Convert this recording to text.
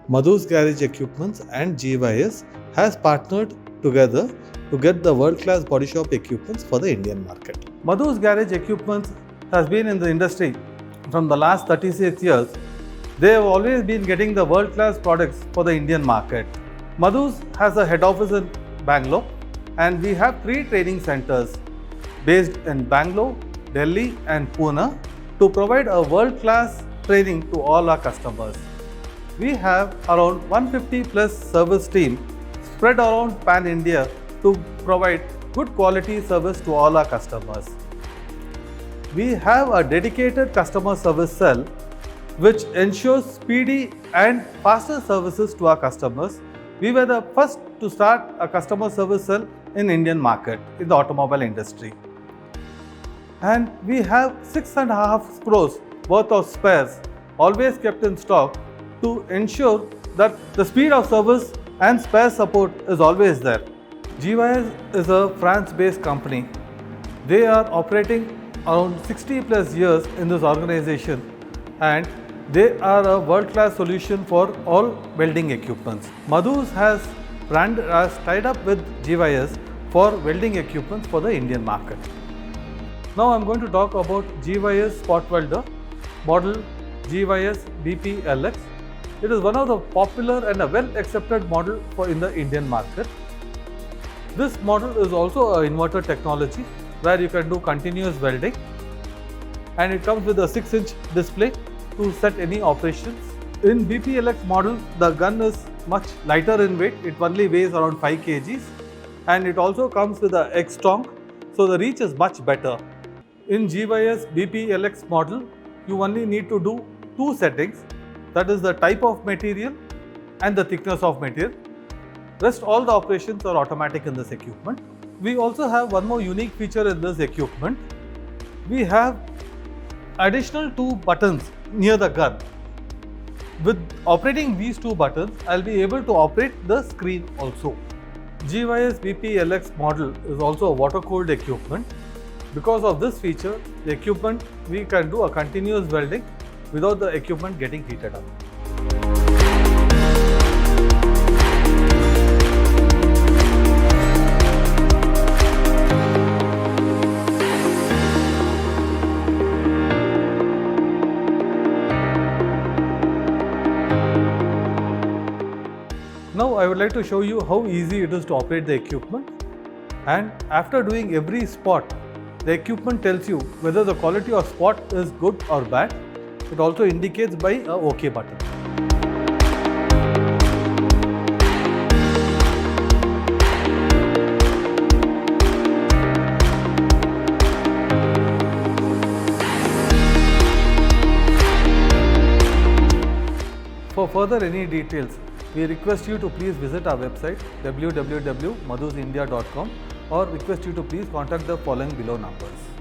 Madhus Garage Equipments and GYS has partnered together to get the world-class body shop equipments for the Indian market. Madhus Garage Equipments has been in the industry from the last 36 years. They have always been getting the world-class products for the Indian market. Madhus has a head office in Bangalore, and we have 3 training centers based in Bangalore, Delhi and Pune to provide a world-class training to all our customers. We have around 150 plus service team spread around Pan India to provide good quality service to all our customers. We have a dedicated customer service cell which ensures speedy and faster services to our customers. We were the first to start a customer service cell in Indian market in the automobile industry. And we have 6.5 crores worth of spares always kept in stock to ensure that the speed of service and spare support is always there. GYS is a France-based company. They are operating around 60 plus years in this organization, and they are a world-class solution for all welding equipments. Madhus has tied up with GYS for welding equipments for the Indian market. Now I am going to talk about GYS Spot Welder model GYS BP-LX. It is one of the popular and a well-accepted model in the Indian market. This model is also an inverter technology where you can do continuous welding, and it comes with a 6-inch display to set any operations. In BPLX model, the gun is much lighter in weight. It only weighs around 5 kgs, and it also comes with a X Tong, so the reach is much better. In GYS BP-LX model, you only need to do 2 settings, that is the type of material and the thickness of material. Rest all the operations are automatic in this equipment. We also have one more unique feature in this equipment. We have additional 2 buttons near the gun. With operating these 2 buttons, I'll be able to operate the screen also. GYS BP-LX model is also a water-cooled equipment. Because of this feature, the equipment, we can do a continuous welding without the equipment getting heated up. Now I would like to show you how easy it is to operate the equipment, and after doing every spot, the equipment tells you whether the quality of spot is good or bad. It also indicates by a OK button. For further any details, we request you to please visit our website www.madhusindia.com, or request you to please contact the following below numbers.